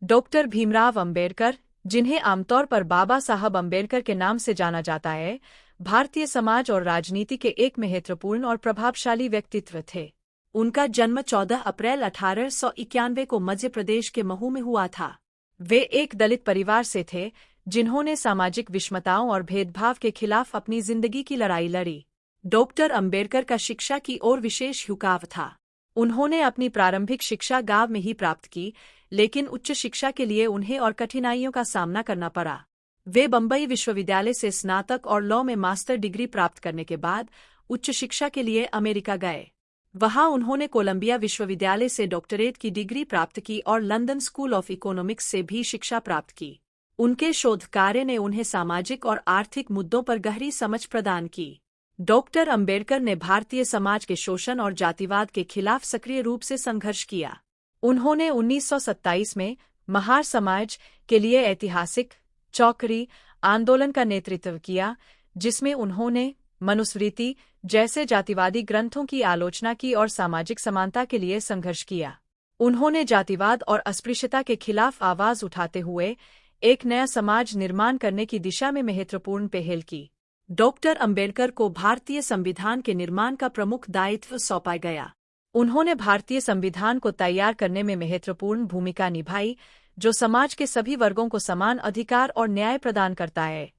Doctor Bhimrao Ambedkar, जिन्हें आमतौर पर बाबा साहब अंबेडकर के नाम से जाना जाता है, भारतीय समाज और राजनीति के एक महत्वपूर्ण और प्रभावशाली व्यक्तित्व थे। उनका जन्म 14 अप्रैल 1891 को मध्य प्रदेश के महू में हुआ था। वे एक दलित परिवार से थे, जिन्होंने सामाजिक विषमताओं और भेदभाव के खिलाफ अपनी जिंदगी की लड़ाई लड़ी। डॉक्टर अंबेडकर का शिक्षा की ओर विशेष झुकाव था। उन्होंने अपनी प्रारंभिक शिक्षा गांव में ही प्राप्त की, लेकिन उच्च शिक्षा के लिए उन्हें और कठिनाइयों का सामना करना पड़ा। वे बम्बई विश्वविद्यालय से स्नातक और लॉ में मास्टर डिग्री प्राप्त करने के बाद उच्च शिक्षा के लिए अमेरिका गए। वहां उन्होंने कोलंबिया विश्वविद्यालय से डॉक्टरेट की डिग्री प्राप्त की और लंदन स्कूल ऑफ इकोनॉमिक्स से भी शिक्षा प्राप्त की। उनके शोध कार्य ने उन्हें सामाजिक और आर्थिक मुद्दों पर गहरी समझ प्रदान की। डॉक्टर अंबेडकर ने भारतीय समाज के शोषण और जातिवाद के खिलाफ सक्रिय रूप से संघर्ष किया। उन्होंने 1927 में महार समाज के लिए ऐतिहासिक चौकड़ी आंदोलन का नेतृत्व किया, जिसमें उन्होंने मनुस्मृति जैसे जातिवादी ग्रंथों की आलोचना की और सामाजिक समानता के लिए संघर्ष किया। उन्होंने जातिवाद और अस्पृश्यता के खिलाफ आवाज उठाते हुए एक नया समाज निर्माण करने की दिशा में महत्वपूर्ण पहल की। डॉक्टर अंबेडकर को भारतीय संविधान के निर्माण का प्रमुख दायित्व सौंपा गया। उन्होंने भारतीय संविधान को तैयार करने में महत्वपूर्ण भूमिका निभाई, जो समाज के सभी वर्गों को समान अधिकार और न्याय प्रदान करता है।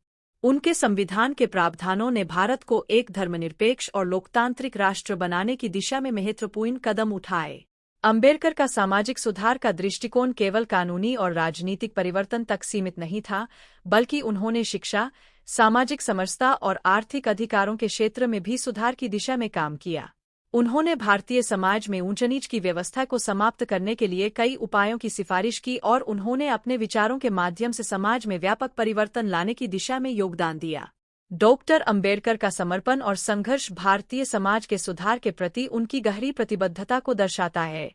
उनके संविधान के प्रावधानों ने भारत को एक धर्मनिरपेक्ष और लोकतांत्रिक राष्ट्र बनाने की दिशा में महत्वपूर्ण कदम उठाए। अंबेडकर का सामाजिक सुधार का दृष्टिकोण केवल कानूनी और राजनीतिक परिवर्तन तक सीमित नहीं था, बल्कि उन्होंने शिक्षा, सामाजिक समरसता और आर्थिक अधिकारों के क्षेत्र में भी सुधार की दिशा में काम किया। उन्होंने भारतीय समाज में ऊंच नीच की व्यवस्था को समाप्त करने के लिए कई उपायों की सिफारिश की और उन्होंने अपने विचारों के माध्यम से समाज में व्यापक परिवर्तन लाने की दिशा में योगदान दिया। डॉक्टर अंबेडकर का समर्पण और संघर्ष भारतीय समाज के सुधार के प्रति उनकी गहरी प्रतिबद्धता को दर्शाता है।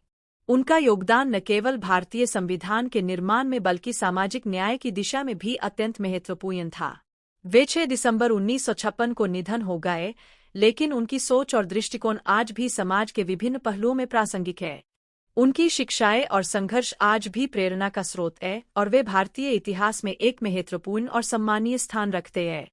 उनका योगदान न केवल भारतीय संविधान के निर्माण में बल्कि सामाजिक न्याय की दिशा में भी अत्यंत महत्वपूर्ण था। वे 6 दिसंबर 1956 को निधन हो गए, लेकिन उनकी सोच और दृष्टिकोण आज भी समाज के विभिन्न पहलुओं में प्रासंगिक है। उनकी शिक्षाएं और संघर्ष आज भी प्रेरणा का स्रोत है और वे भारतीय इतिहास में एक महत्वपूर्ण और सम्मानीय स्थान रखते हैं।